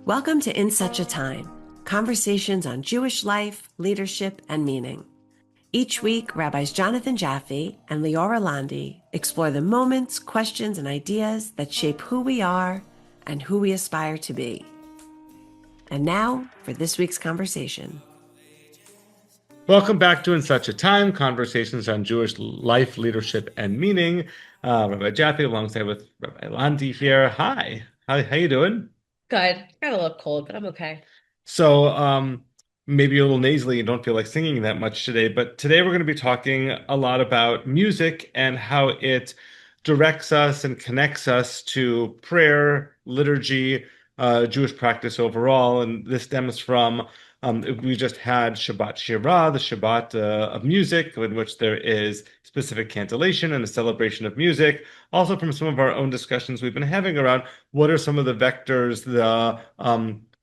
Welcome to In Such a Time, conversations on Jewish life, leadership, and meaning. Each week, Rabbis Jonathan Jaffe and Leora Londy explore the moments, questions, and ideas that shape who we are and who we aspire to be. And now for this week's conversation. Welcome back to In Such a Time, conversations on Jewish life, leadership, and meaning. Rabbi Jaffe alongside with Rabbi Londy here. Hi, how you doing? Good. Got a little cold, but I'm okay. So, maybe a little nasally and don't feel like singing that much today, but today we're going to be talking a lot about music and how it directs us and connects us to prayer, liturgy, Jewish practice overall. And this stems from we just had Shabbat Shirah, the Shabbat of music, in which there is specific cantillation and a celebration of music. Also, from some of our own discussions we've been having around what are some of the vectors, the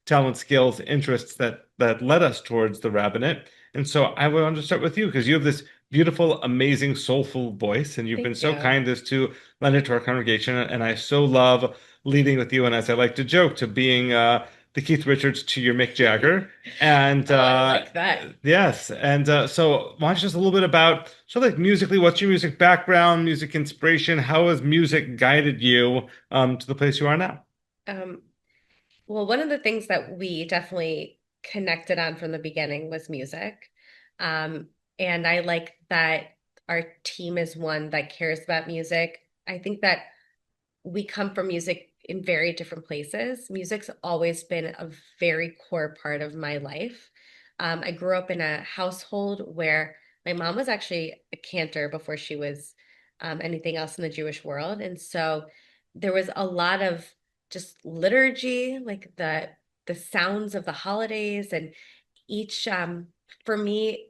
talent, skills, interests that led us towards the rabbinate. And so I want to start with you because you have this beautiful, amazing, soulful voice, and you've been Thank so you. kind as to lend it to our congregation. And I so love leading with you, and as I like to joke, to being the Keith Richards to your Mick Jagger. And Oh, I like that. yes, and so why don't you just a little bit about sort of like musically, what's your music background, music inspiration? How has music guided you to the place you are now? Um, well, one of the things that we definitely connected on from the beginning was music. Um, and I like that our team is one that cares about music. I think that we come from music in very different places. Music's always been a very core part of my life. I grew up in a household where my mom was actually a cantor before she was anything else in the Jewish world. And so there was a lot of just liturgy, like the sounds of the holidays and each for me,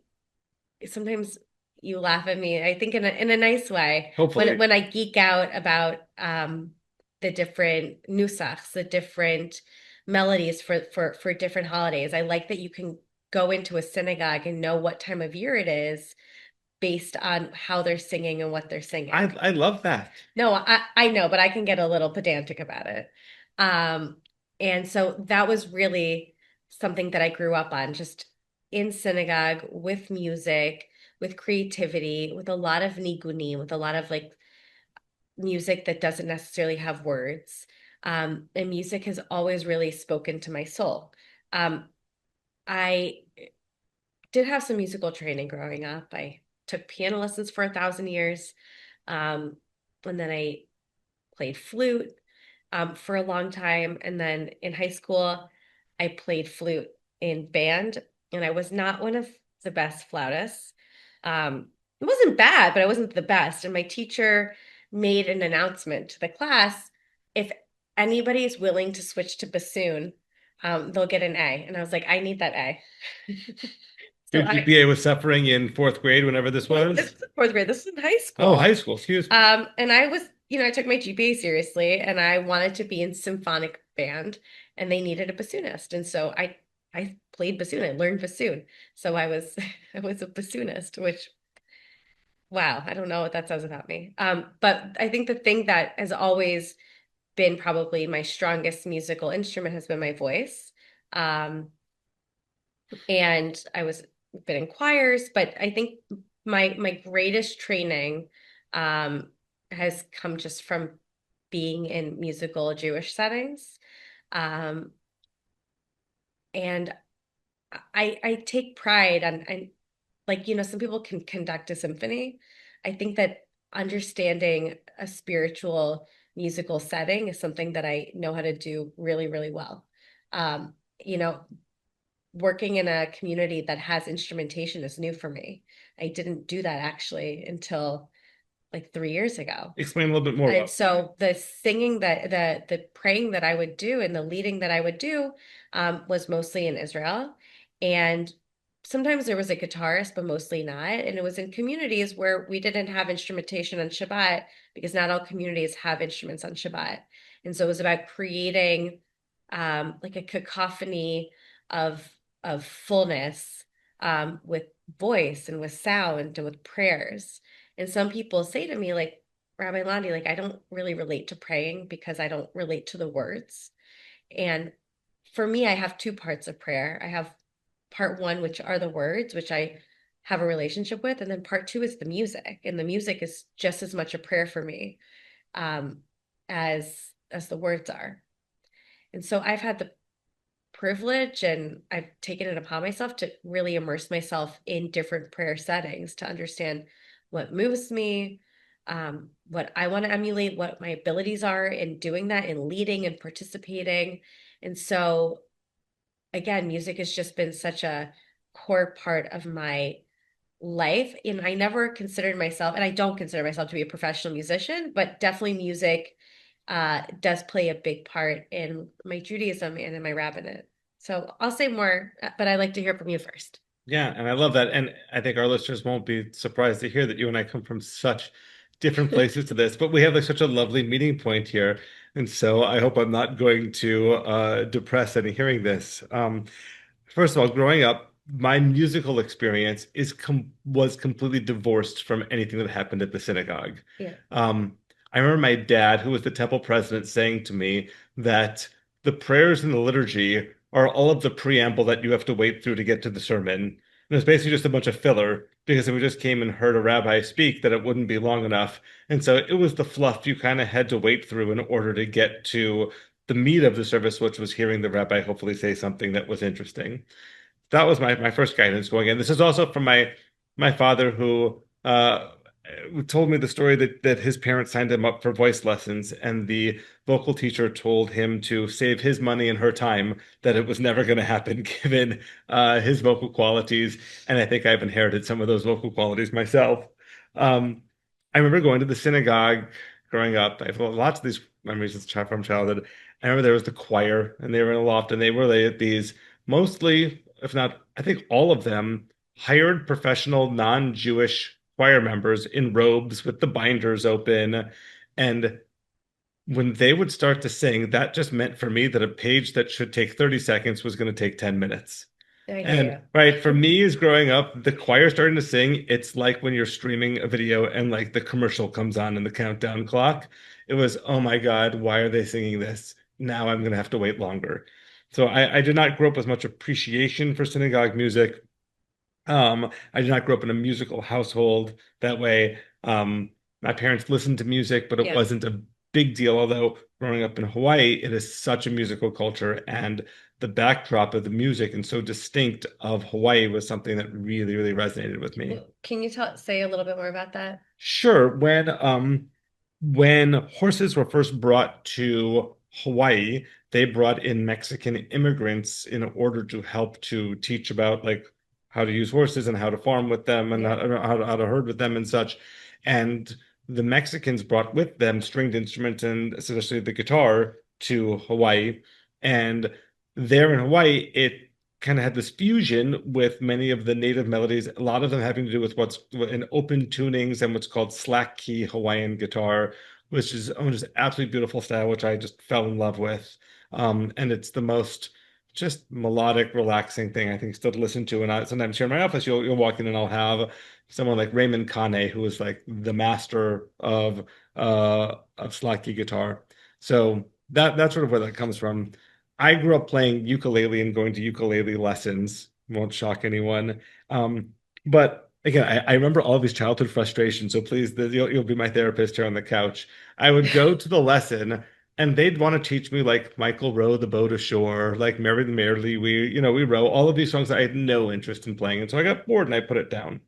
sometimes you laugh at me, I think in a nice way, when Hopefully. I geek out about the different nusachs, the different melodies for different holidays. I like that you can go into a synagogue and know what time of year it is based on how they're singing and what they're I singing. I love that. No, I know, but I can get a little pedantic about it. Um, and so that was really something that I grew up on, just in synagogue with music, with creativity, with a lot of nigunim, with a lot of like music that doesn't necessarily have words. And music has always really spoken to my soul. Um, I did have some musical training growing up. I took piano lessons for 1,000 years. Um, and then I played flute for a long time. And then in high school, I played flute in band, and I was not one of the best flautists. It wasn't bad, but I wasn't the best. And my teacher made an announcement to the class, if anybody is willing to switch to bassoon, they'll get an A. And I was like, I need that A. So Your I, GPA was suffering in fourth grade whenever this well, this was. is fourth grade. This is in high Oh, school. high school, excuse me. And I was, I took my GPA seriously and I wanted to be in symphonic band and they needed a bassoonist. And so I played bassoon. I learned bassoon. So I was I was a bassoonist, which wow, I don't know what that says about me. But I think the thing that has always been probably my strongest musical instrument has been my voice. Um, and I was been in choirs, but I think my greatest training has come just from being in musical Jewish settings. Um, and I take pride on like, some people can conduct a symphony. I think that understanding a spiritual musical setting is something that I know how to do really, really well. Um, you know, Working in a community that has instrumentation is new for me. I didn't do that actually until like 3 years ago. Explain a little bit more And about. so the singing that the praying that I would do and the leading that I would do was mostly in Israel. And sometimes there was a guitarist, but mostly not. And it was in communities where we didn't have instrumentation on Shabbat because not all communities have instruments on Shabbat. And so it was about creating like a cacophony of fullness with voice and with sound and with prayers. And some people say to me, like, Rabbi Londy, like, I don't really relate to praying because I don't relate to the words. And for me, I have two parts of prayer. I have part one, which are the words, which I have a relationship with, and then part two is the music. And the music is just as much a prayer for me um, as the words are. And so I've had the privilege and I've taken it upon myself to really immerse myself in different prayer settings to understand what moves me, what I want to emulate, what my abilities are in doing that, in leading and participating. And so, again, music has just been such a core part of my life. And I never considered myself, and I don't consider myself to be a professional musician, but definitely music does play a big part in my Judaism and in my rabbinate. So I'll say more, but I'd like to hear from you first. Yeah, and I love that. And I think our listeners won't be surprised to hear that you and I come from such different places to this, but we have like such a lovely meeting point here. And so I hope I'm not going to depress any hearing this. First of all, growing up, my musical experience was completely divorced from anything that happened at the synagogue. Yeah. I remember my dad, who was the temple president, saying to me that the prayers in the liturgy are all of the preamble that you have to wait through to get to the sermon. And it was basically just a bunch of filler because if we just came and heard a rabbi speak, that it wouldn't be long enough. And so it was the fluff you kind of had to wait through in order to get to the meat of the service, which was hearing the rabbi hopefully say something that was interesting. That was my first guidance going in. This is also from my father who told me the story that his parents signed him up for voice lessons, and the vocal teacher told him to save his money and her time, that it was never going to happen given his vocal qualities. And I think I've inherited some of those vocal qualities myself. I remember going to the synagogue growing up. I have lots of these memories from childhood. I remember there was the choir, and they were in a loft, and they were these mostly, if not, I think all of them, hired professional non-Jewish choir members in robes with the binders open. And when they would start to sing, that just meant for me that a page that should take 30 seconds was going to take 10 minutes. I hear And you. right, for me as growing up, the choir starting to sing, it's like when you're streaming a video and like the commercial comes on in the countdown clock. It was, oh my God, why are they singing this? Now I'm going to have to wait longer. So I did not grow up with much appreciation for synagogue music. I did not grow up in a musical household that way. My parents listened to music, but it Yeah. wasn't a big deal. Although growing up in Hawaii, it is such a musical culture, and the backdrop of the music and so distinct of Hawaii was something that really, really resonated with me. Can you say a little bit more about that? Sure. When horses were first brought to Hawaii, they brought in Mexican immigrants in order to help to teach about like how to use horses and how to farm with them and how to herd with them and such. And the Mexicans brought with them stringed instruments and especially the guitar to Hawaii. And there in Hawaii, it kind of had this fusion with many of the native melodies, a lot of them having to do with what's in open tunings and what's called slack key Hawaiian guitar, which is just absolutely beautiful style, which I just fell in love with. And it's the most just melodic, relaxing thing I think still to listen to. And sometimes here in my office, you'll walk in and I'll have someone like Raymond Kane, who is like the master of slack key guitar. So that's sort of where that comes from. I grew up playing ukulele and going to ukulele lessons. Won't shock anyone. But again, I remember all these childhood frustrations. So please, you'll be my therapist here on the couch. I would go to the lesson and they'd want to teach me like Michael Row the Boat Ashore, like Mary the Merrily we row, all of these songs that I had no interest in playing. And so I got bored and I put it down.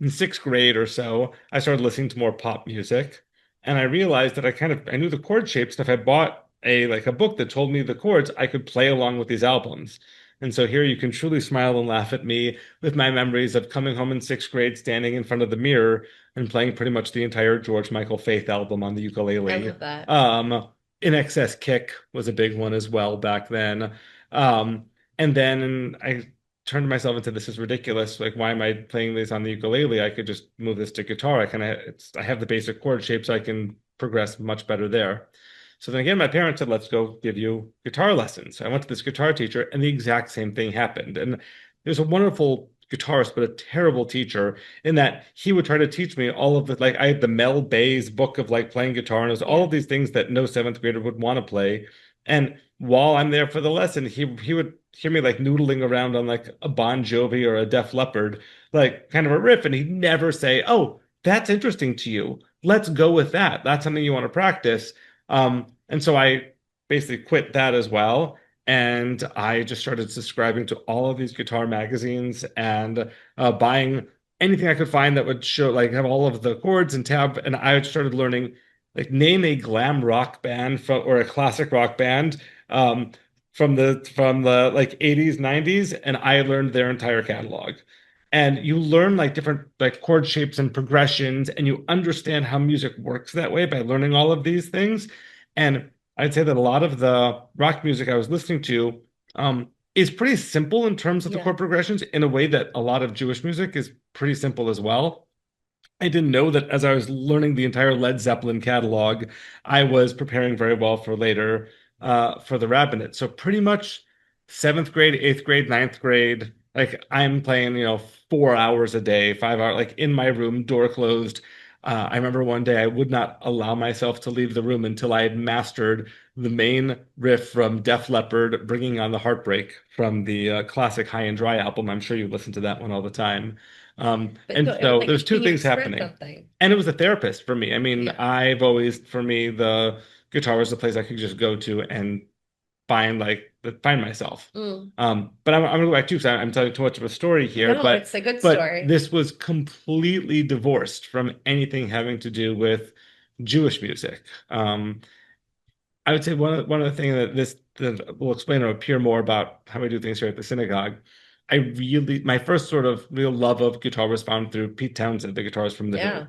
In sixth grade or so, I started listening to more pop music. And I realized that I knew the chord shapes. And if I bought a book that told me the chords, I could play along with these albums. And so here you can truly smile and laugh at me with my memories of coming home in sixth grade, standing in front of the mirror and playing pretty much the entire George Michael Faith album on the ukulele. I love that. In Excess Kick was a big one as well back then. And then I turned myself into this is ridiculous. Like, why am I playing this on the ukulele? I could just move this to guitar. I have the basic chord shape, so I can progress much better there. So then again, my parents said, let's go give you guitar lessons. I went to this guitar teacher and the exact same thing happened. And there's a wonderful guitarist, but a terrible teacher in that he would try to teach me all of the, like I had the Mel Bay's book of like playing guitar and it was all of these things that no seventh grader would want to play. And while I'm there for the lesson, he would hear me like noodling around on like a Bon Jovi or a Def Leppard, like kind of a riff, and he'd never say, "Oh, that's interesting to you. Let's go with that. That's something you want to practice." And so I basically quit that as well. And I just started subscribing to all of these guitar magazines and buying anything I could find that would show like have all of the chords and tab. And I started learning like name a glam rock band from or a classic rock band um, from the like 80s, 90s, and I learned their entire catalog. And you learn like different like chord shapes and progressions, and you understand how music works that way by learning all of these things. And I'd say that a lot of the rock music I was listening to is pretty simple in terms of the Yeah. chord progressions in a way that a lot of Jewish music is pretty simple as well. I didn't know that as I was learning the entire Led Zeppelin catalog, I was preparing very well for later for the rabbinate. So pretty much seventh grade, eighth grade, ninth grade, like I'm playing, 4 hours a day, 5 hours, like in my room, door closed. I remember one day I would not allow myself to leave the room until I had mastered the main riff from Def Leppard, Bringing on the Heartbreak from the classic High and Dry album. I'm sure you listen to that one all the time. But And so like, there's two can you things express happening. something? And it was a therapist for me. I mean, Yeah. for me, the guitar was the place I could just go to and find myself. Mm. But I'm gonna go back too, because I'm telling too much of a story here, No, but it's a good but story. this was completely divorced from anything having to do with Jewish music. I would say one of the things that will explain or appear more about how we do things here at the synagogue. My first sort of real love of guitar was found through Pete Townsend, the guitarist from The Who. Yeah.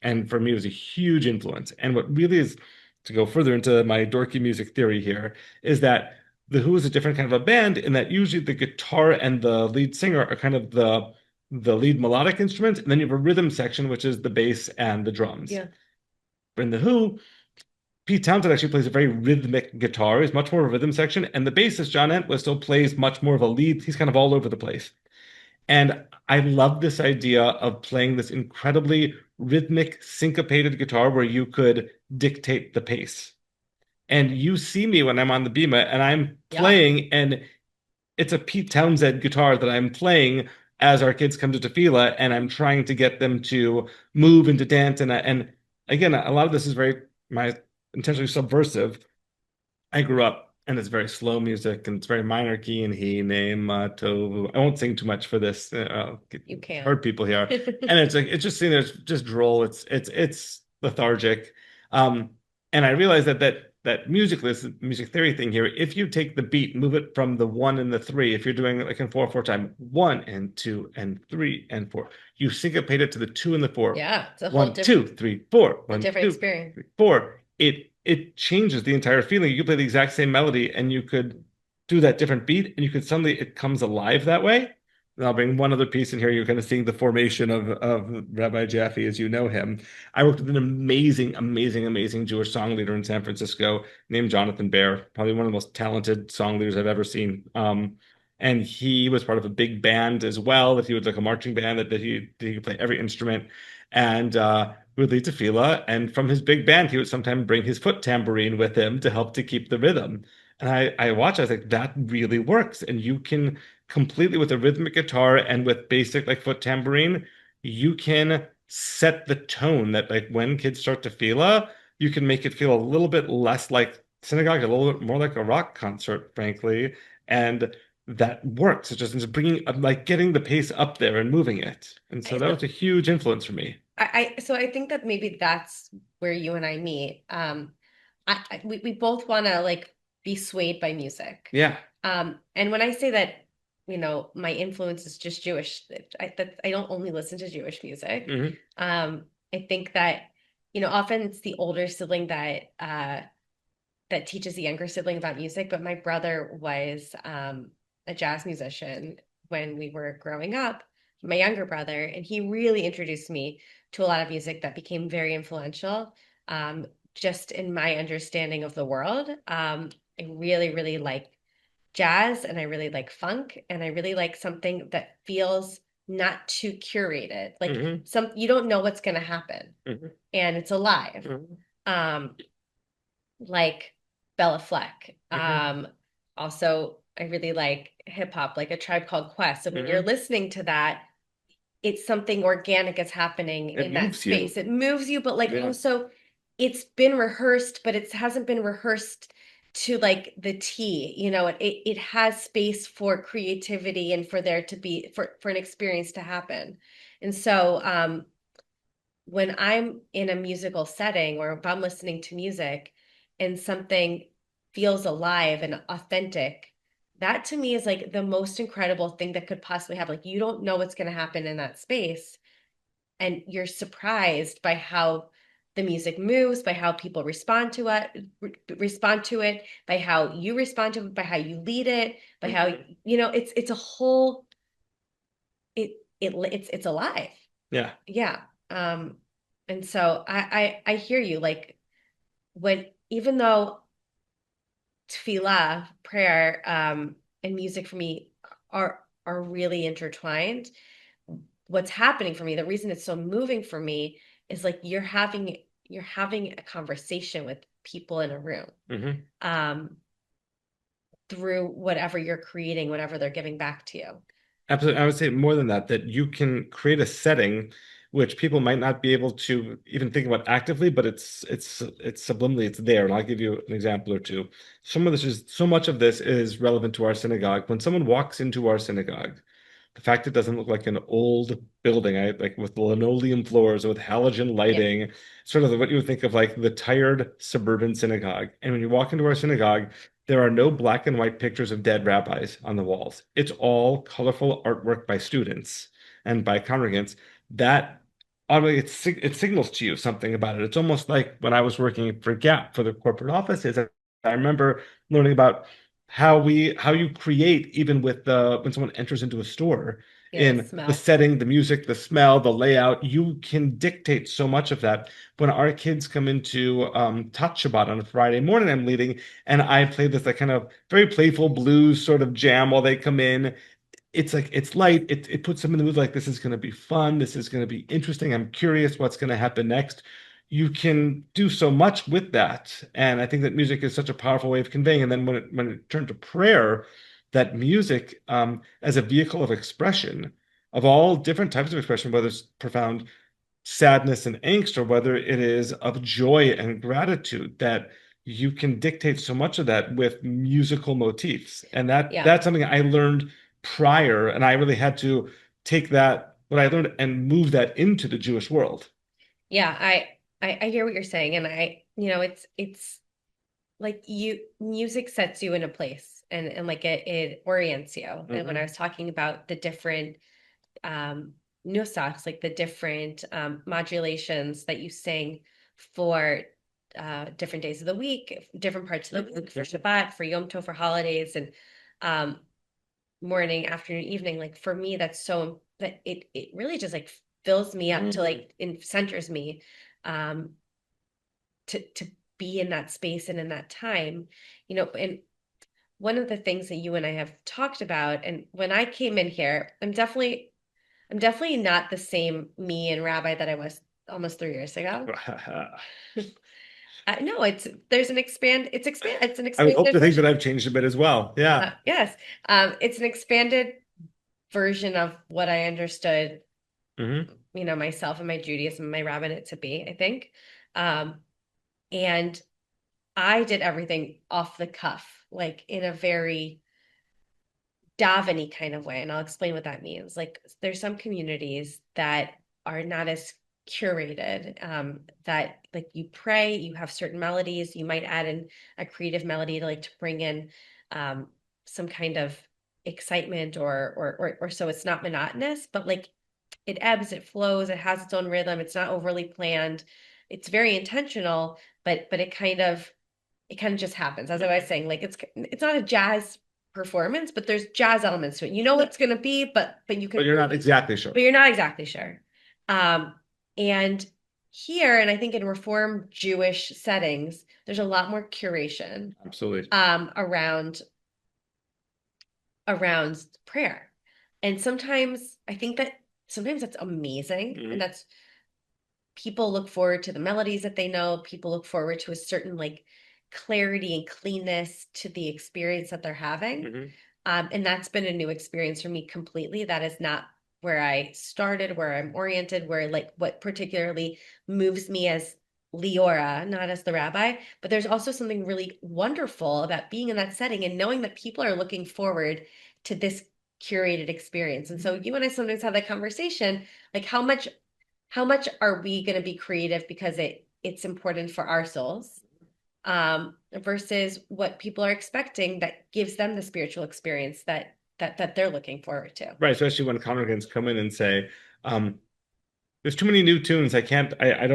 And for me, it was a huge influence. And what really is, to go further into my dorky music theory here, is that The Who is a different kind of a band in that usually the guitar and the lead singer are kind of the lead melodic instruments, and then you have a rhythm section, which is the bass and the drums. Yeah. In The Who, Pete Townsend actually plays a very rhythmic guitar. He's much more of a rhythm section, and the bassist John Entwistle still plays much more of a lead. He's kind of all over the place. And I love this idea of playing this incredibly rhythmic, syncopated guitar where you could dictate the pace. And you see me when I'm on the bima and I'm Yeah. playing, and it's a Pete Townsend guitar that I'm playing as our kids come to tefillah, and I'm trying to get them to move and to dance. And again, a lot of this is very my intentionally subversive. I grew up and it's very slow music and it's very minor key and he name tovu. I won't sing too much for this. You can. Hurt people here. And it's like it's just sitting there, it's just droll. It's lethargic. Um, and I realized that musically, this music theory thing here, if you take the beat, move it from the one and the three, if you're doing it like in 4/4 time, 1 and 2 and 3 and 4, you syncopate it to the two and the four. Yeah, it's a whole One, two, different, three, four. a One, different two, experience. three, four. It changes the entire feeling. You could play the exact same melody and you could do that different beat, and you could suddenly it comes alive that way. And I'll bring one other piece in here. You're kind of seeing the formation of Rabbi Jaffe as you know him. I worked with an amazing, amazing, amazing Jewish song leader in San Francisco named Jonathan Baer, probably one of the most talented song leaders I've ever seen. And he was part of a big band as well. That he was like a marching band that he could play every instrument. And we would lead tefillah, and from his big band, he would sometimes bring his foot tambourine with him to help to keep the rhythm. And I watched, I was like, that really works. And you can completely with a rhythmic guitar and with basic like foot tambourine, you can set the tone that like when kids start to tefillah, you can make it feel a little bit less like synagogue, a little bit more like a rock concert, frankly. And that works. It's bringing like getting the pace up there and moving it. And so that was a huge influence for me. So I think that maybe that's where you and I meet. We both want to like be swayed by music. Yeah. And when I say that, my influence is just Jewish, I don't only listen to Jewish music. Mhm. I think that, often it's the older sibling that teaches the younger sibling about music, but my brother was a jazz musician when we were growing up, my younger brother, and he really introduced me to a lot of music that became very influential just in my understanding of the world. I really, really like jazz and I really like funk and I really like something that feels not too curated. Like you don't know what's going to happen and it's alive. Mhm. Like Bella Fleck. Hmm. Also, I really like hip hop, like A Tribe Called Quest. So when you're Hmm. listening to that, it's something organic is happening It in that moves you. space. It moves you, but like Yeah. also it's been rehearsed, but it hasn't been rehearsed to like the T, it has space for creativity and for there to be for an experience to happen. And so when I'm in a musical setting or if I'm listening to music and something feels alive and authentic, that to me is like the most incredible thing that could possibly happen. Like you don't know what's going to happen in that space, and you're surprised by how the music moves, by how people respond to it, by how you respond to it, by how you lead it, by how it's a whole it's alive. Yeah. Yeah. And so I hear you, like when even though tefillah, prayer, and music for me are really intertwined, what's happening for me, the reason it's so moving for me is like you're having a conversation with people in a room, Hmm. um, through whatever you're creating, whatever they're giving back to you. Absolutely. I would say more than that, that you can create a setting which people might not be able to even think about actively, but it's subliminally, it's there. And I'll give you an example or two. So much of this is relevant to our synagogue. When someone walks into our synagogue, the fact it doesn't look like an old building, like with linoleum floors with halogen Yeah. lighting, sort of what you would think of like the tired suburban synagogue. And when you walk into our synagogue, there are no black and white pictures of dead rabbis on the walls. It's all colorful artwork by students and by congregants that it signals to you something about it. It's almost like when I was working for Gap for the corporate offices, I remember learning about how you create even with the when someone enters into a store Yeah, the in the smell. setting, the music, the smell, the layout. You can dictate so much of that. When our kids come into Tot Shabbat on a Friday morning, I'm leading, and I play this like kind of very playful blues sort of jam while they come in. It's like it's light. It puts them in the mood like this is going to be fun. This is going to be interesting. I'm curious what's going to happen next. You can do so much with that, and I think that music is such a powerful way of conveying. And then when it turned to prayer, that music as a vehicle of expression of all different types of expression, whether it's profound sadness and angst or whether it is of joy and gratitude, that you can dictate so much of that with musical motifs. And Yeah. that's something I learned prior, and I really had to take that what I learned and move that into the Jewish world. Yeah, I hear what you're saying, and it's like music sets you in a place, and like it orients you. And when I Hmm. was talking about the different um nusachs, like the different modulations that you sing for different days of the week, different parts of the week, for Shabbat, for Yom Tov, for holidays, and um morning, afternoon, evening, like for me that's so that it really just like fills me up to like and centers me, um to be in that space and in that time, and one of the things that you and I have talked about, and when I came in here, I'm definitely not the same me and Rabbi that I was almost 3 years ago. No, it's an I would hope expanded to think version. that I've changed a bit as well. Yeah. Yes, it's an expanded version of what I understood, Hmm. myself and my Judaism, my rabbinate to be, I think. Um, and I did everything off the cuff, like in a very Davini kind of way. And I'll explain what that means. Like there's some communities that are not as curated, that like you pray, you have certain melodies, you might add in a creative melody to like to bring in um, some kind of excitement or so it's not monotonous, but like it ebbs, it flows, it has its own rhythm, it's not overly planned, it's very intentional, but it kind of just happens. As I was saying, like it's not a jazz performance, but there's jazz elements to it. You know what it's going to be, but you But can you're not exactly sure. but you're not exactly sure. Um, and here, and I think in Reform Jewish settings, there's a lot more curation Absolutely. around prayer. And sometimes I think that sometimes that's amazing, and Hmm. that's people look forward to the melodies that they know. People look forward to a certain like clarity and cleanness to the experience that they're having. And that's been a new experience for me completely. That is not where I started, where I'm oriented, where like what particularly moves me as Leora, not as the rabbi. But there's also something really wonderful about being in that setting and knowing that people are looking forward to this curated experience. And so you and I sometimes have that conversation, like how much are we going to be creative because it's important for our souls, versus what people are expecting that gives them the spiritual experience that they're looking forward to. Right, especially when congregants come in and say, there's too many new tunes. They're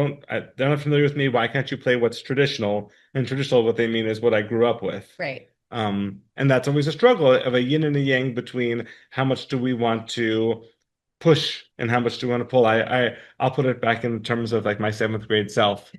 not familiar with me. Why can't you play what's traditional? And traditional, what they mean is what I grew up with. Right. And that's always a struggle of a yin and a yang between how much do we want to push and how much do we want to pull. I'll put it back in terms of like my seventh grade self.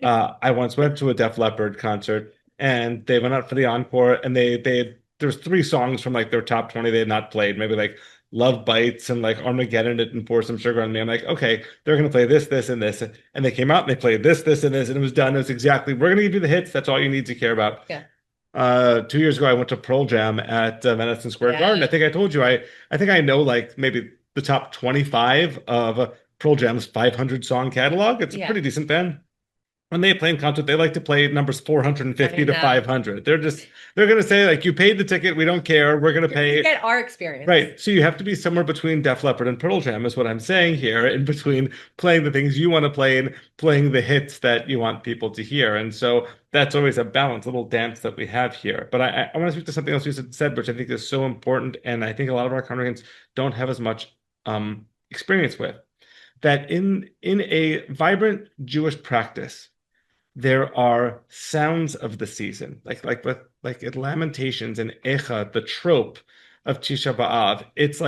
I once went to a Def Leppard concert and they went out for the encore and there's 3 songs from like their top 20 they had not played, maybe like Love Bites and like Armageddon It and Pour Some Sugar on Me. I'm like, okay, they're gonna play this, this, and this. And they came out and they played this, this, and this, and it was done. It was exactly, we're gonna give you the hits. That's all you need to care about. Yeah. 2 years ago, I went to Pearl Jam at Madison Square Garden. I think I told you, I think I know like maybe the top 25 of Pearl Jam's 500 song catalog. It's a pretty decent band. When they play in concert, they like to play numbers 450 to 500. They're going to say like, you paid the ticket. We don't care. We're going to pay. You get our experience. Right. So you have to be somewhere between Def Leppard and Pearl Jam is what I'm saying here, in between playing the things you want to play and playing the hits that you want people to hear. And so that's always a balance, a little dance that we have here. But I want to speak to something else you said, which I think is so important. And I think a lot of our congregants don't have as much experience with. That in a vibrant Jewish practice, there are sounds of the season, like at Lamentations and Echa, the trope of Tisha B'Av. It's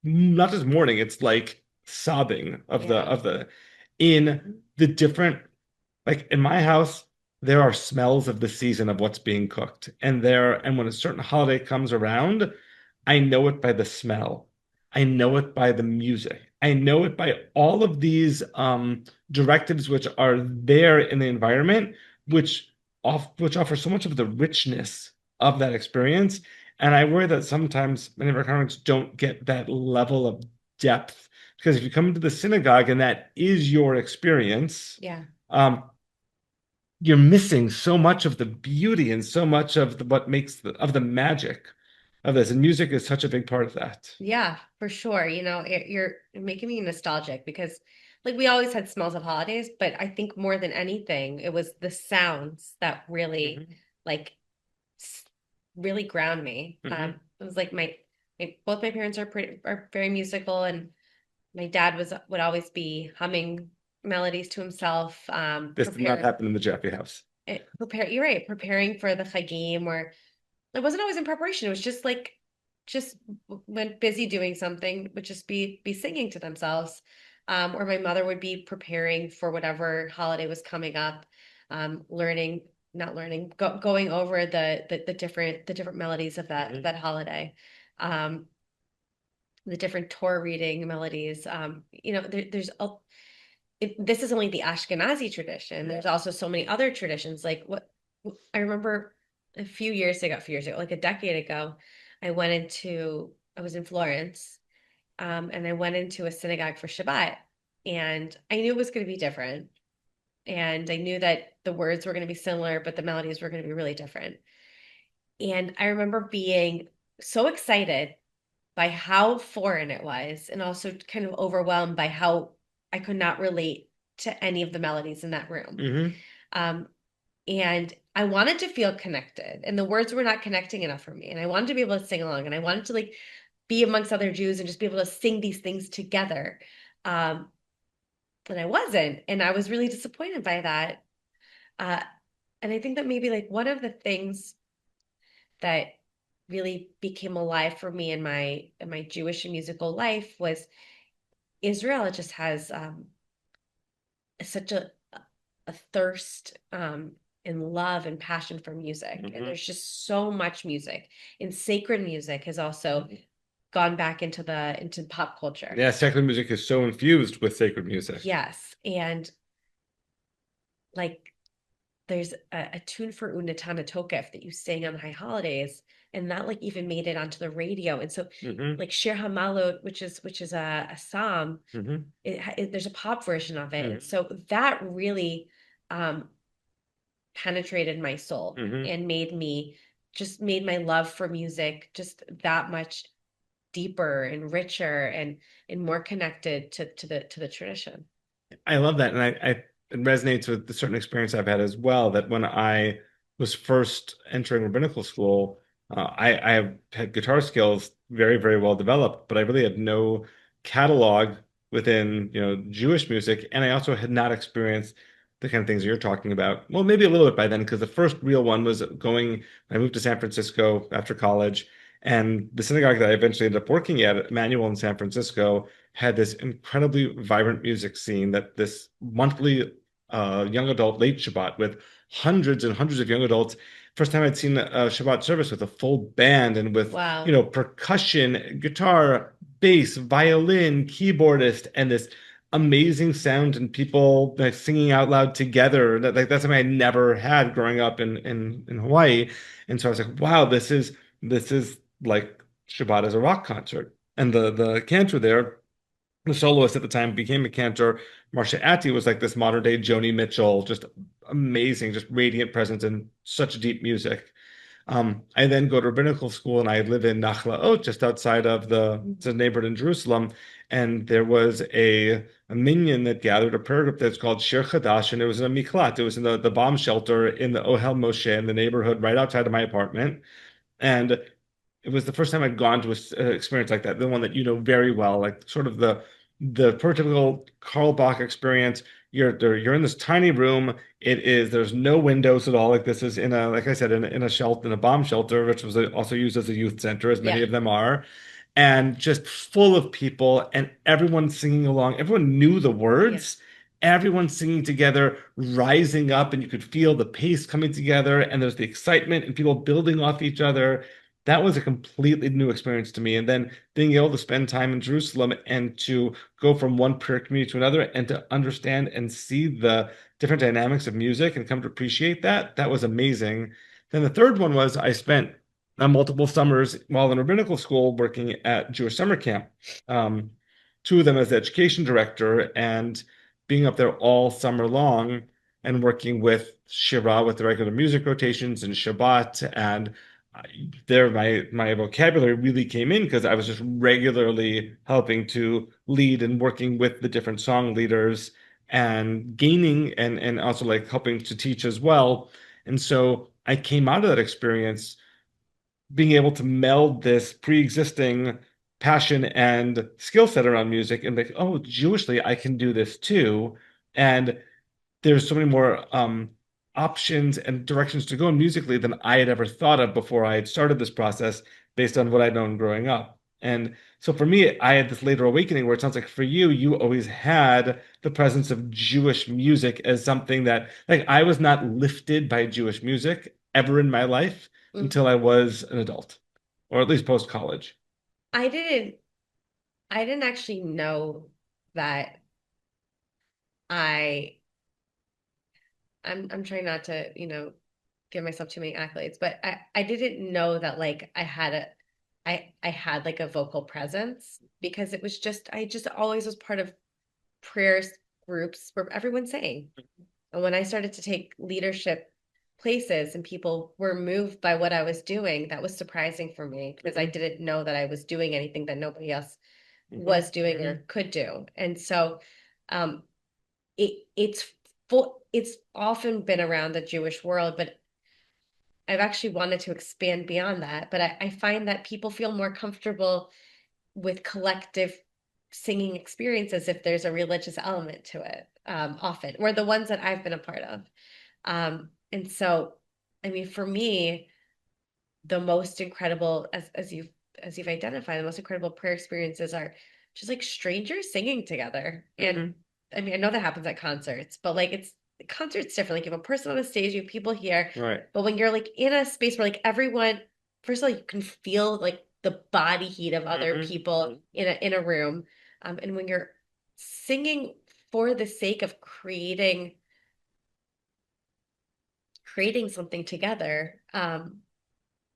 not just mourning; it's like sobbing of the in the different. Like in my house, there are smells of the season of what's being cooked, and when a certain holiday comes around, I know it by the smell. I know it by the music. I know it by all of these directives which are there in the environment, which offer so much of the richness of that experience. And I worry that sometimes many of our congregants don't get that level of depth, because if you come into the synagogue and that is your experience, you're missing so much of the beauty and so much of what makes the magic of this. And music is such a big part of that. Yeah, for sure. You're making me nostalgic because like we always had smells of holidays, but I think more than anything, it was the sounds that really like really ground me. It was like both my parents are very musical, and my dad would always be humming melodies to himself. This did not happen in the Jaffe house. You're right, preparing for the Chagim, or it wasn't always in preparation. It was just when busy doing something, would just be singing to themselves. Or my mother would be preparing for whatever holiday was coming up, going over the different melodies of that holiday, the different Torah reading melodies. This is only the Ashkenazi tradition. There's also so many other traditions. Like what I remember a few years ago, like a decade ago, I was in Florence, and I went into a synagogue for Shabbat, and I knew it was going to be different. And I knew that the words were going to be similar, but the melodies were going to be really different. And I remember being so excited by how foreign it was, and also kind of overwhelmed by how I could not relate to any of the melodies in that room. And I wanted to feel connected, and the words were not connecting enough for me. And I wanted to be able to sing along, and I wanted to like be amongst other Jews and just be able to sing these things together. But I wasn't, and I was really disappointed by that. And I think that maybe like one of the things that really became alive for me in my Jewish and musical life was Israel. It just has such a thirst and love and passion for music. And there's just so much music. And sacred music has also gone back into pop culture. Yeah, sacred music is so infused with sacred music. Yes. And like there's a tune for Unatana Tokef that you sang on high holidays, and that like even made it onto the radio. And so like Shir Hamalot, which is a psalm, there's a pop version of it. And so that really penetrated my soul and made my love for music just that much deeper and richer and more connected to the tradition. I love that. And it resonates with the certain experience I've had as well, that when I was first entering rabbinical school, I have had guitar skills very, very well developed, but I really had no catalog within, Jewish music. And I also had not experienced the kind of things you're talking about. Well, maybe a little bit by then, because the first real one was I moved to San Francisco after college. And the synagogue that I eventually ended up working at, Emmanuel in San Francisco, had this incredibly vibrant music scene, that this monthly young adult late Shabbat with hundreds and hundreds of young adults. First time I'd seen a Shabbat service with a full band and with, Wow. percussion, guitar, bass, violin, keyboardist, and this amazing sound and people like singing out loud together. That's something I never had growing up in Hawaii. And so I was like, wow, this is like Shabbat as a rock concert. And the cantor there, the soloist at the time, became a cantor. Marcia Atty was like this modern day Joni Mitchell, just amazing, just radiant presence and such deep music. I then go to rabbinical school, and I live in Nachlaot, just outside of the neighborhood in Jerusalem. And there was a minyan that gathered, a prayer group that's called Shir Chadash, and it was in a miklat. It was in the bomb shelter in the Ohel Moshe in the neighborhood right outside of my apartment. And it was the first time I'd gone to an experience like that, the one that you know very well, like sort of the prototypical Carl Bach experience. You're in this tiny room. There's no windows at all. Like this is like I said, in a shelter, in a bomb shelter, which was also used as a youth center, as many Yeah. of them are, and just full of people and everyone singing along. Everyone knew the words. Everyone singing together, rising up, and you could feel the pace coming together, and there's the excitement and people building off each other. That was a completely new experience to me. And then being able to spend time in Jerusalem and to go from one prayer community to another and to understand and see the different dynamics of music and come to appreciate that was amazing. Then the third one was I spent multiple summers while in rabbinical school working at Jewish summer camp. Two of them as the education director, and being up there all summer long and working with Shira, with the regular music rotations and Shabbat. And there my vocabulary really came in because I was just regularly helping to lead and working with the different song leaders and gaining and also like helping to teach as well. And so I came out of that experience being able to meld this pre-existing passion and skill set around music and like, oh, Jewishly, I can do this too. And there's so many more options and directions to go musically than I had ever thought of before I had started this process based on what I'd known growing up. And so for me, I had this later awakening where it sounds like for you, you always had the presence of Jewish music as something that, like, I was not lifted by Jewish music ever in my life until I was an adult, or at least post-college. I didn't actually know that I I'm trying not to, give myself too many accolades, but I didn't know that like I had like a vocal presence, because it was I just always was part of prayers groups where everyone sang. And when I started to take leadership places and people were moved by what I was doing, that was surprising for me, because I didn't know that I was doing anything that nobody else was doing or could do. And so um it's often been around the Jewish world, but I've actually wanted to expand beyond that. But I find that people feel more comfortable with collective singing experiences if there's a religious element to it, often, or the ones that I've been a part of. And so, I mean, for me, the most incredible, as you've identified, the most incredible prayer experiences are just like strangers singing together. And I mean, I know that happens at concerts, but like concerts different. Like you have a person on the stage, you have people here. Right. But when you're like in a space where like everyone, first of all, you can feel like the body heat of other people in a room. And when you're singing for the sake of creating creating something together,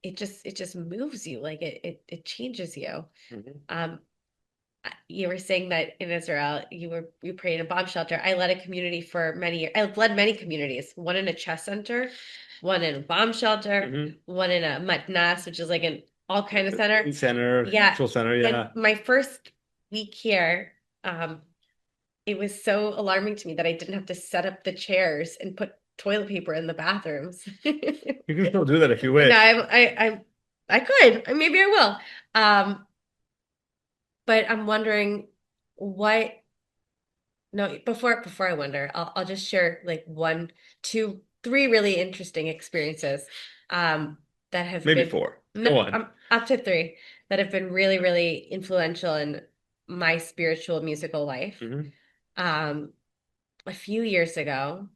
it just moves you, like it changes you. Mhm. Um, you were saying that in Israel you prayed in a bomb shelter. I led a community for many years. I've led many communities, one in a chess center, one in a bomb shelter, Mhm. one in a matnas, which is like an all kind of center. Center, Yeah. cultural center, And yeah. my first week here, um, it was so alarming to me that I didn't have to set up the chairs and put toilet paper in the bathrooms. You can still do that if you No, wish. I could. Maybe I will. But I'm wondering what. No, before I wonder, I'll just share like one, two, three really interesting experiences, that have Maybe been four. no, Go on. up to three that have been really, really influential in my spiritual musical life. Hmm. Um, a few years ago,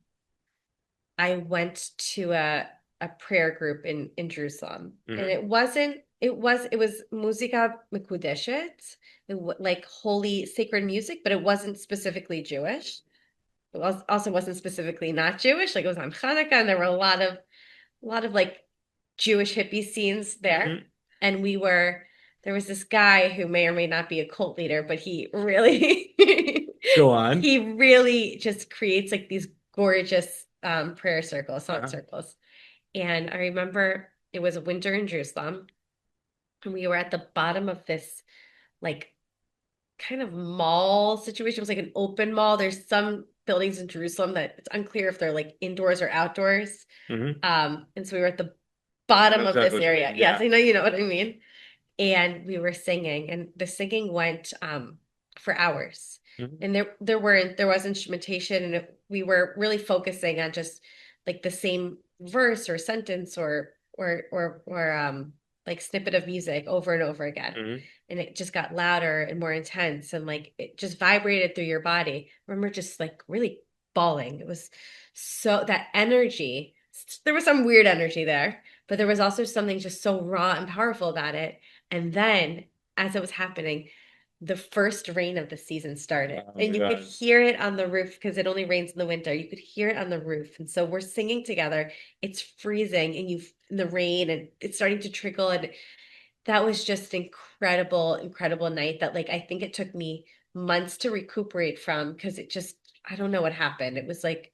I went to a prayer group in Jerusalem, and Hmm. it was Musica Mekudeshet, like holy sacred music, but it wasn't specifically Jewish. It also wasn't specifically not Jewish. Like it was on Hanukkah, and there were a lot of like Jewish hippie scenes there. Hmm. And there was this guy who may or may not be a cult leader, but he really Go on. he really just creates like these gorgeous prayer circles, song Uh-huh. circles. And I remember it was a winter in Jerusalem, and we were at the bottom of this like kind of mall situation. It was like an open mall. There's some buildings in Jerusalem that it's unclear if they're like indoors or outdoors. Hmm. And so we were at the I know bottom of exactly this what you area. mean. Yes, Yeah. I know you know what I mean. And we were singing, and the singing went for hours. Hmm. And there was instrumentation, and we were really focusing on just like the same verse or sentence or like snippet of music over and over again. Hmm. And it just got louder and more intense, and like it just vibrated through your body. I remember just like really bawling. It was so that energy. There was some weird energy there, but there was also something just so raw and powerful about it. And then, as it was happening, the first rain of the season started, Oh and my you could God. hear it on the roof because it only rains in the winter. You could hear it on the roof. And so we're singing together. It's freezing, and in the rain, and it's starting to trickle. And that was just incredible, incredible night that like I think it took me months to recuperate from because I don't know what happened. It was like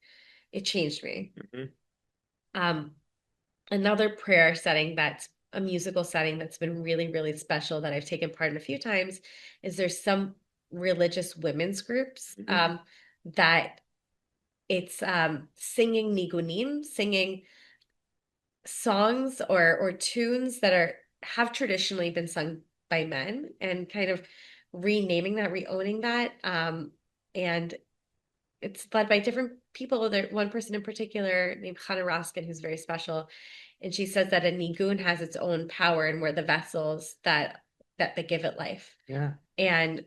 it changed me. Hmm. Um, Another prayer setting that's a musical setting that's been really, really special that I've taken part in a few times is there's some religious women's groups Hmm. that it's singing nigunim, singing songs or tunes that are have traditionally been sung by men and kind of renaming that, reowning that. And it's led by different people. There, one person in particular named Hannah Roskin, who's very special, and she says that a nigun has its own power, and we're the vessels that give it life. Yeah. And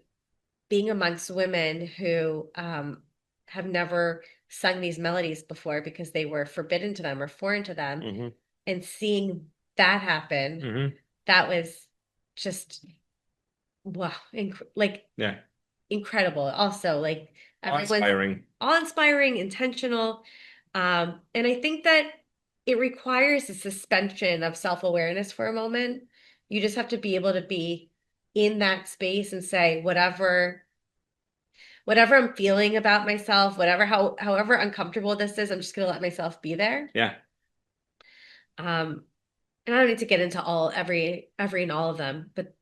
being amongst women who have never sung these melodies before because they were forbidden to them or foreign to them, Hmm. and seeing that happen, Hmm. that was just wow, like Yeah. incredible. Also, like everyone's Awe-inspiring. awe-inspiring, intentional. And I think that it requires a suspension of self-awareness for a moment. You just have to be able to be in that space and say, whatever I'm feeling about myself, however uncomfortable this is, I'm just gonna let myself be there. Yeah. Um, and I don't need to get into every and all of them, but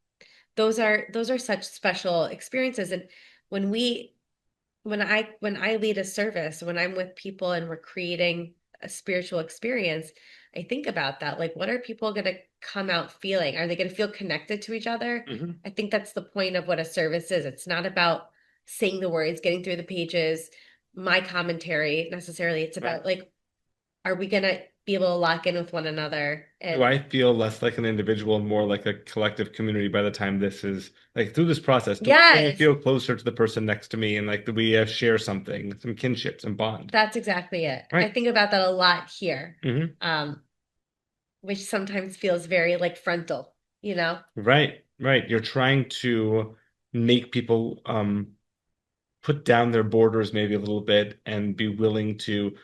those are such special experiences. And when we when I lead a service, when I'm with people and we're creating a spiritual experience, I think about that. Like, what are people going to come out feeling? Are they going to feel connected to each other? Hmm. I think that's the point of what a service is. It's not about saying the words, getting through the pages, my commentary necessarily. It's Right. about like, are we going to be able to lock in with one another? Do And I feel less like an individual and more like a collective community by the time this is like through this process? Do I yes, feel closer to the person next to me and like do we share something, some kinship, some bond? that's exactly it. I Right. think about that a lot here. Hmm. Um, which sometimes feels very like frontal, you know? Right. Right. You're trying to make people put down their borders maybe a little bit and be willing to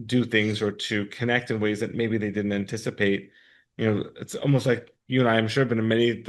do things or to connect in ways that maybe they didn't anticipate. It's almost like you and I, I'm sure, have been in many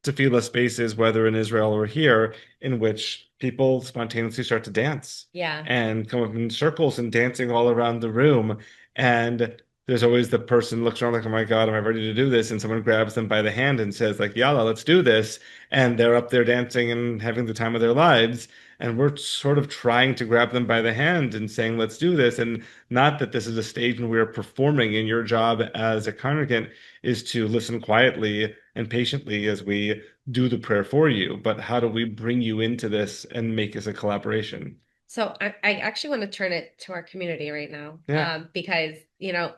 tefillah spaces, whether in Israel or here, in which people spontaneously start to dance Yeah. and come up in circles and dancing all around the room. And there's always the person looks around like, oh my God, am I ready to do this? And someone grabs them by the hand and says, like, Yalla, let's do this. And they're up there dancing and having the time of their lives. And we're sort of trying to grab them by the hand and saying, let's do this. And not that this is a stage when we're performing, and your job as a congregant is to listen quietly and patiently as we do the prayer for you, but how do we bring you into this and make this a collaboration? So I actually want to turn it to our community right now, Yeah. because,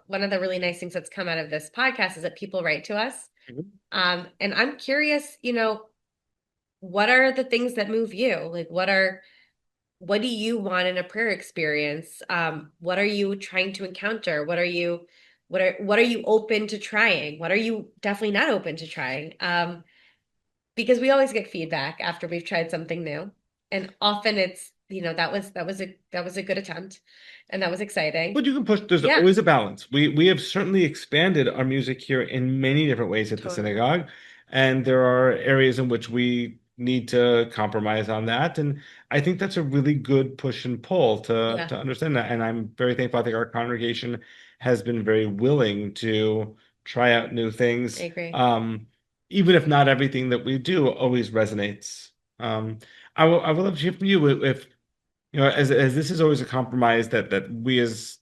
one of the really nice things that's come out of this podcast is that people write to us. Mhm. And I'm curious, what are the things that move you? Like, what do you want in a prayer experience? What are you trying to encounter? What are you open to trying? What are you definitely not open to trying? Because we always get feedback after we've tried something new. And often it's, that was a good attempt, and that was exciting. But you can push, there's Yeah, always a balance. We have certainly expanded our music here in many different ways at the totally. synagogue, and there are areas in which we need to compromise on that. And I think that's a really good push and pull to Yeah, understand that. And I'm very thankful. I think our congregation has been very willing to try out new I things, agree. even if not everything that we do always resonates. Um, I will love to hear from you if as this is always a compromise that we as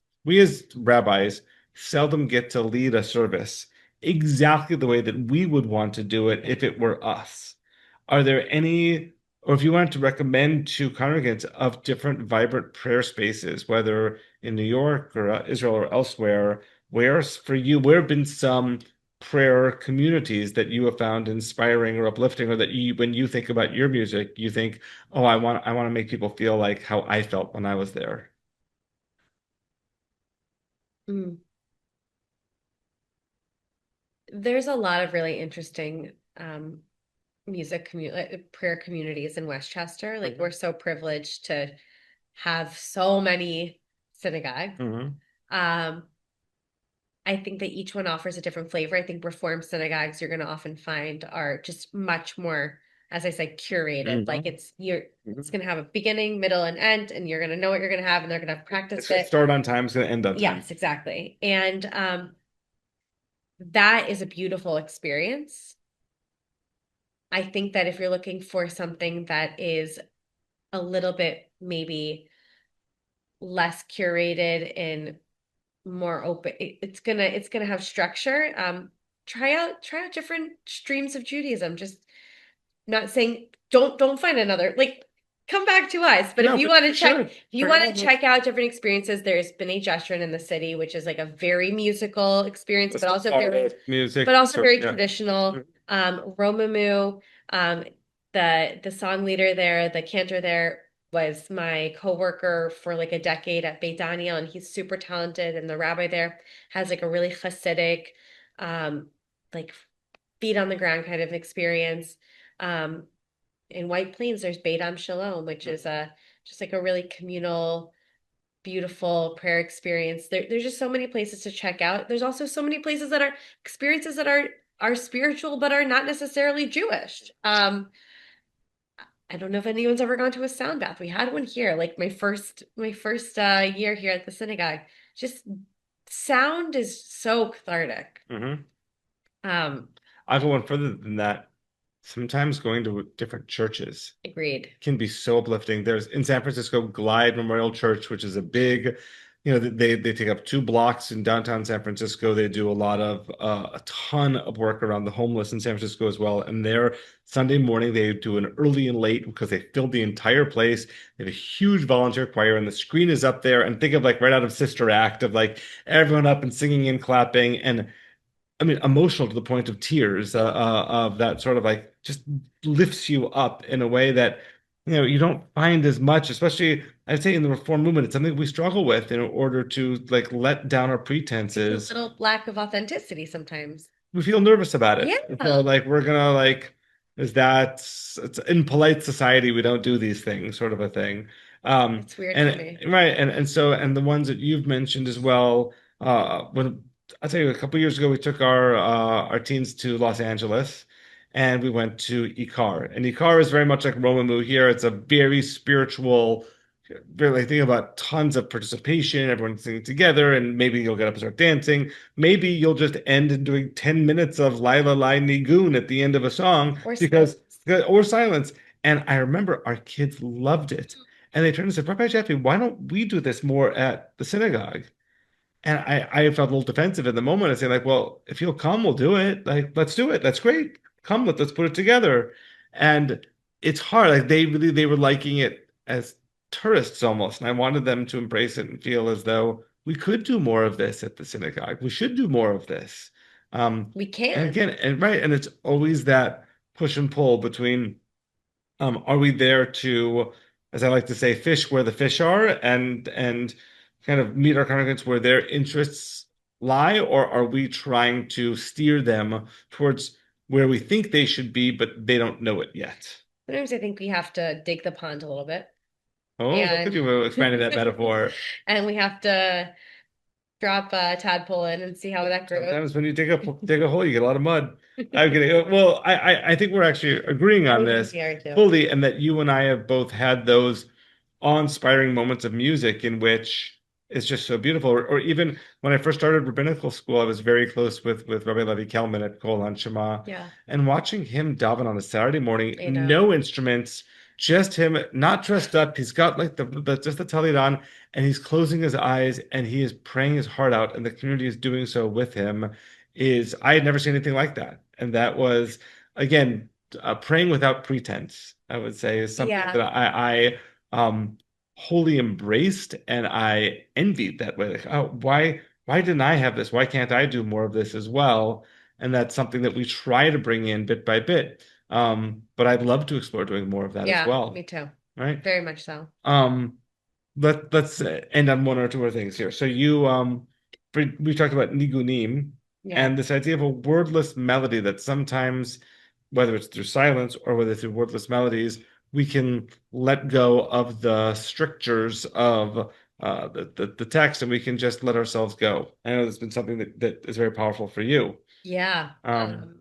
rabbis seldom get to lead a service exactly the way that we would want to do it Yeah. if it were us. Are there any, or if you wanted to recommend to congregants of different vibrant prayer spaces, whether in New York or Israel or elsewhere, for you, where have been some prayer communities that you have found inspiring or uplifting, or that when you think about your music, you think, oh, I want to make people feel like how I felt when I was there. Mm. There's a lot of really interesting prayer communities in Westchester. Like, we're Mhm. so privileged to have so many synagogues. Mhm. Um, I think that each one offers a different flavor. I think Reform synagogues you're going to often find are just much more, as I said, curated. Like, Mhm. it's Mhm. going to have a beginning, middle, and end, and you're going to know what you're going to have, and they're going to have It's practiced going to it. start on time, it's going to end on time. Yes, exactly. And that is a beautiful experience. I think that if you're looking for something that is a little bit maybe less curated and more open, it's gonna have structure. Try out different streams of Judaism. Just not saying don't find another, like, come back to us. But if No, you but want to check sure. if you Check it want out. to check out different experiences, there's B'nai Jeshurun in the city, which is like a very musical experience, With but some also very art, music, but also sort very yeah. traditional. Mhm. Romamu, um, the song leader there, the cantor there, was my coworker for like a decade at Beit Daniel, and he's super talented. And the rabbi there has like a really Hasidic, um, like feet on the ground kind of experience. Um, in White Plains, there's Beit Shalom, which is a just like a really communal, beautiful prayer experience. There's just so many places to check out. There's also so many places that are experiences that are spiritual but are not necessarily Jewish. I don't know if anyone's ever gone to a sound bath. We had one here, like my first year here at the synagogue. Just sound is so cathartic. Mhm. Um, I'll go one further than that. Sometimes going to different churches Agreed. can be so uplifting. There's in San Francisco Glide Memorial Church, which is a big, they take up 2 blocks in downtown San Francisco. They do a ton of work around the homeless in San Francisco as well. And their Sunday morning they do an early and late because they filled the entire place. They have a huge volunteer choir, and the screen is up there. And think of like right out of Sister Act of like everyone up and singing and clapping. And I mean, emotional to the point of tears, of that sort of like just lifts you up in a way that, you don't find as much, especially I'd say in the reform movement. It's something we struggle with in order to like let down our It's a pretenses. little lack of authenticity sometimes. We feel nervous about it. So Yeah. like we're gonna like, it's in polite society, we don't do these things, sort of a thing. It's weird for And me. right, and the ones that you've mentioned as well. When I'll tell you, a couple years ago, we took our teens to Los Angeles, and we went to Ikar. And Ikar is very much like Romamu here. It's a very spiritual, really think about tons of participation, everyone singing together, and maybe you'll get up and start dancing. Maybe you'll just end in doing 10 minutes of Laila Lai Nigun at the end of a song Or because silence. or silence. And I remember our kids loved it. And they turned and said, Rabbi Jaffe, why don't we do this more at the synagogue? And I felt a little defensive in the moment. I said, like, well, if you'll come, we'll do it. Like, let's do it. That's great. Come, let's put it together. And it's hard. Like they were liking it as tourists almost. And I wanted them to embrace it and feel as though we could do more of this at the synagogue. We should do more of this. We And can. again, and right, and it's always that push and pull between are we there to, as I like to say, fish where the fish are and kind of meet our congregants where their interests lie, or are we trying to steer them towards where we think they should be, but they don't know it yet? Sometimes I think we have to dig the pond a little bit. Oh, look at And you expanding that metaphor. and we have to drop a tadpole in and see how that grows. Sometimes when you dig a hole, you get a lot of mud. I'm kidding. Well, I think we're actually agreeing on I think this we are too. fully, and that you and I have both had those awe-inspiring moments of music in which it's just so beautiful. Or even when I first started rabbinical school, I was very close with Rabbi Levi Kelman at Kol Shema, Yeah, and watching him daven on a Saturday morning, I know. no instruments, just him, not dressed up. He's got like the just the tallit on, and he's closing his eyes and he is praying his heart out, and the community is doing so with him. Is I had never seen anything like that, and that was again praying without pretense. I would say is something Yeah, that I wholly embraced and I envied that way. Like, oh, why didn't I have this? Why can't I do more of this as well? And that's something that we try to bring in bit by bit. But I'd love to explore doing more of that as yeah, well. me too. Right. Very much so. Um, let's end on one or two other things here. So we talked about nigunim Yeah. and this idea of a wordless melody that sometimes, whether it's through silence or whether through wordless melodies, we can let go of the strictures of the text and we can just let ourselves go. I know that's been something that is very powerful for you. Yeah. Um,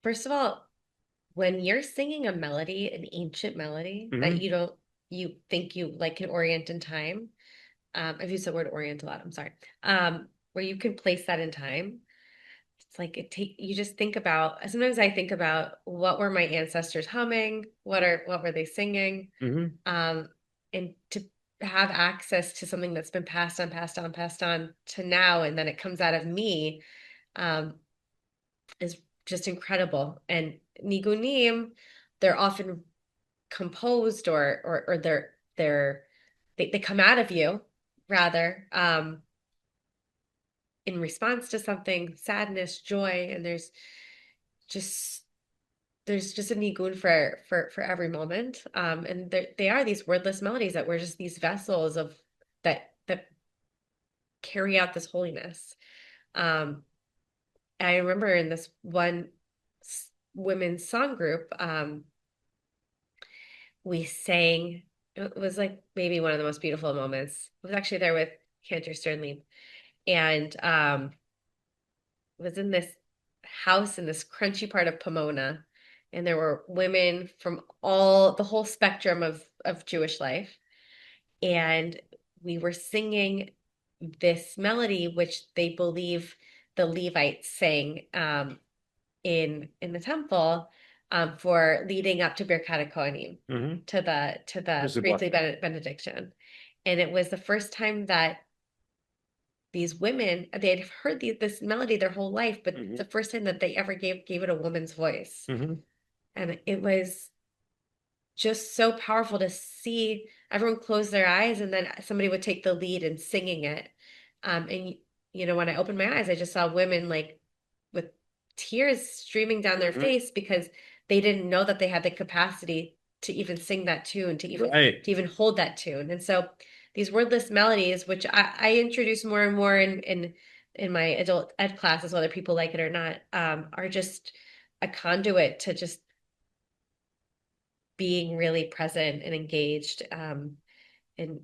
First of all, when you're singing a melody, an ancient melody that mhm, you think you like can orient in time. I've used the word orient a lot, I'm sorry. Where you can place that in time. It's like you just think about, sometimes I think about what were my ancestors humming, what were they singing? mhm, Um, and to have access to something that's been passed on, passed on, passed on to now, and then it comes out of me, um, is just incredible. And nigunim, they're often composed or they come out of you rather, in response to something, sadness, joy, and just there's just a nigun for every moment. And they are these wordless melodies that were just these vessels of that carry out this holiness. Um, I remember in this one women's song group, we sang. It was like maybe one of the most beautiful moments. I was actually there with Cantor Sternlieb, and was in this house in this crunchy part of Pomona, and there were women from the whole spectrum of Jewish life, and we were singing this melody, which they believe the Levites sang in the temple, for leading up to Birkat Kohanim, mhm. to the Here's a priestly blessing. benediction, and it was the first time that these women, they had heard this melody their whole life, but Mhm, the first time that they ever gave it a woman's voice. mhm, And it was just so powerful to see everyone close their eyes and then somebody would take the lead in singing it. And when I opened my eyes, I just saw women like with tears streaming down their mhm. face because they didn't know that they had the capacity to even sing that tune, to even Right. to even hold that tune. And so these wordless melodies, which I introduce more and more in my adult ed classes, whether people like it or not, are just a conduit to just being really present and engaged, in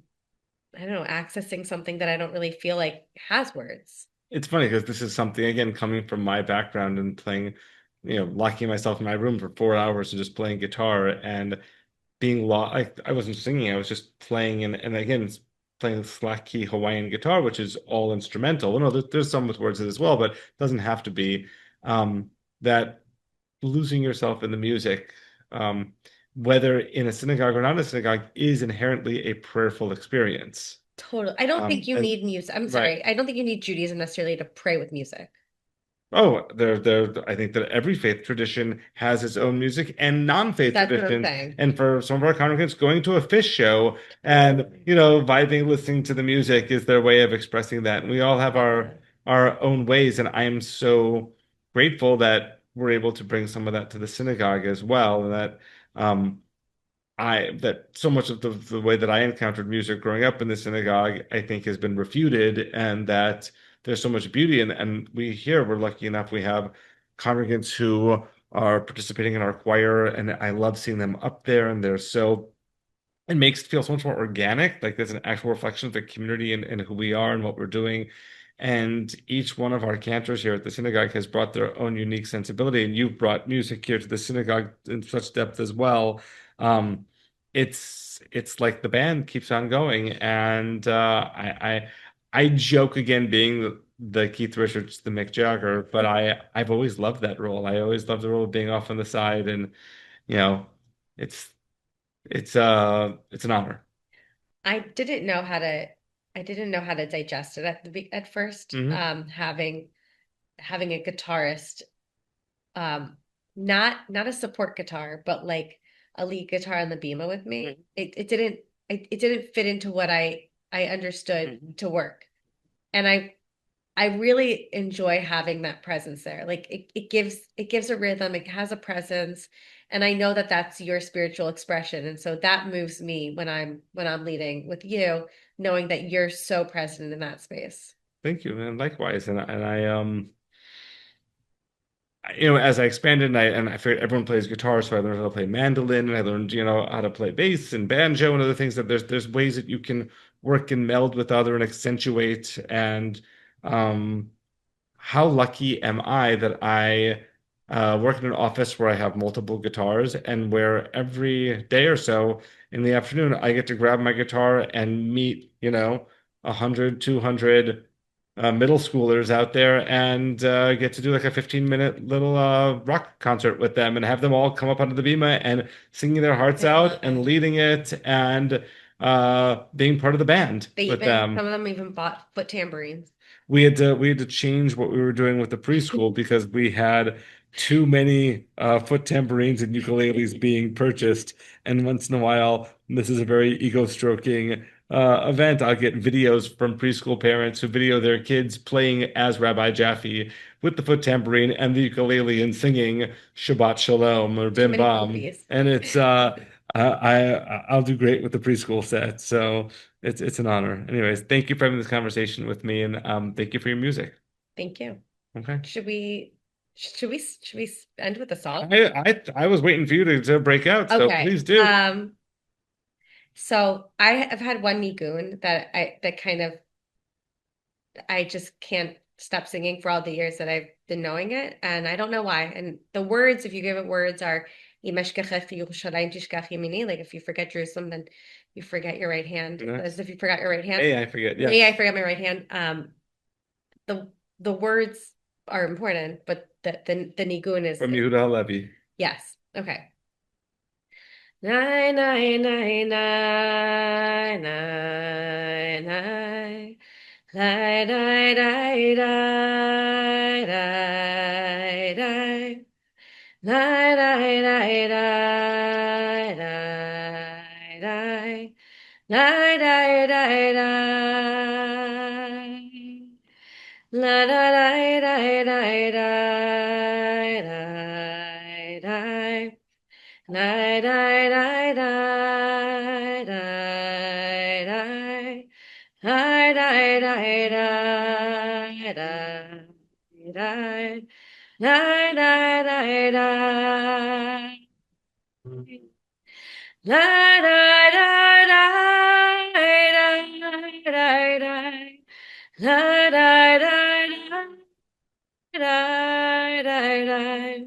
I don't know, accessing something that I don't really feel like has words. It's funny because this is something, again, coming from my background and playing, locking myself in my room for 4 hours and just playing guitar and being I wasn't singing, I was just playing, and again, it's playing slack key Hawaiian guitar, which is all instrumental. Well, no, there's some with words as well, but it doesn't have to be. That losing yourself in the music, um, whether in a synagogue or not a synagogue, is inherently a prayerful experience. Totally. I don't think you As need music. I'm Right. sorry. I don't think you need Judaism necessarily to pray with music. Oh, I think that every faith tradition has its own music and non-faith That's what I'm traditions. saying. And for some of our congregants, going to a fish show and, vibing, listening to the music is their way of expressing that. And we all have Yeah. our own ways. And I am so grateful that we're able to bring some of that to the synagogue as well. And um, that so much of the way that I encountered music growing up in the synagogue, I think has been refuted, and that there's so much beauty. And we're lucky enough, we have congregants who are participating in our choir, and I love seeing them up there, and it makes it feel so much more organic, like there's an actual reflection of the community and who we are and what we're doing. And each one of our cantors here at the synagogue has brought their own unique sensibility, and you've brought music here to the synagogue in such depth as well. Um, it's like the band keeps on going, and I joke, again, being the Keith Richards, the Mick Jagger, but I've always loved that role. I always loved the role of being off on the side, and you know, it's it's an honor. I didn't know how to I didn't know how to digest it at first. Hmm. Having a guitarist, um, not a support guitar, but like a lead guitar on the bema with me. It didn't fit into what I understood to work. And I really enjoy having that presence there. Like it gives a rhythm, it has a presence, and I know that that's your spiritual expression. And so that moves me when I'm leading with you, knowing that you're so present in that space. Thank you, and likewise. As I expanded, and I figured everyone plays guitar, so I learned how to play mandolin, and I learned, how to play bass and banjo and other things. That there's ways that you can work and meld with other and accentuate. And um, how lucky am I that I work in an office where I have multiple guitars, and where every day or so in the afternoon I get to grab my guitar and meet, 100, 200 middle schoolers out there, and get to do like a 15-minute little rock concert with them, and have them all come up onto the bema and singing their hearts I out love and it. leading it, and being part of the band with Some them. of them even bought foot tambourines. We had to change what we were doing with the preschool because we had too many foot tambourines and ukuleles being purchased. And once in a while, this is a very ego-stroking event. I'll get videos from preschool parents who video their kids playing as Rabbi Jaffe with the foot tambourine and the ukulele and singing Shabbat Shalom or Too Bim many Bam. poopies. And I'll do great with the preschool set. So it's an honor. Anyways, thank you for having this conversation with me, and thank you for your music. Thank you. Okay. Should we end with a song? I was waiting for you to break out, so Okay. please do. So I have had one nigun that kind of I just can't stop singing for all the years that I've been knowing it, and I don't know why. And the words, if you give it words, are "Im eshkachech Yerushalayim tishkach yamini," like if you forget Jerusalem, then you forget your right hand, as if you forgot your right hand. Hey, I forget. May I Yes. forget my right hand. The words are important, but the nigun is From Yehuda Halevi. yes. Okay. Nine, nine, nine, nine, nine, nine. Lie, die, die, die, die, die. Lie, die, die, die, die, die. Lie, die, die, die. La, da, die, die, die, die, die, die. Die, die, die, die, die, die. Die, die, die, die, die, die. Die, die, die, die. Die, die, die, da da da da da da da da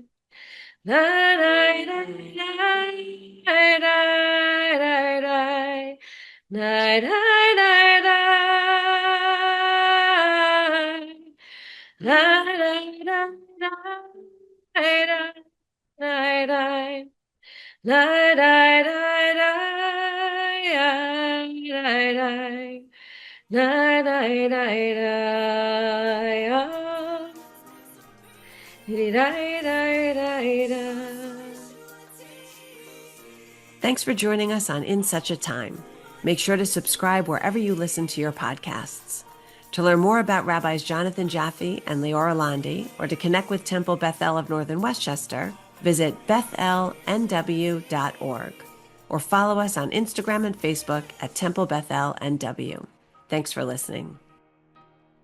Thanks for joining us on In Such a Time. Make sure to subscribe wherever you listen to your podcasts. To learn more about Rabbis Jonathan Jaffe and Leora Londy, or to connect with Temple Bethel of Northern Westchester, visit bethelnw.org, or follow us on Instagram and Facebook at Temple Bethel NW. Thanks for listening.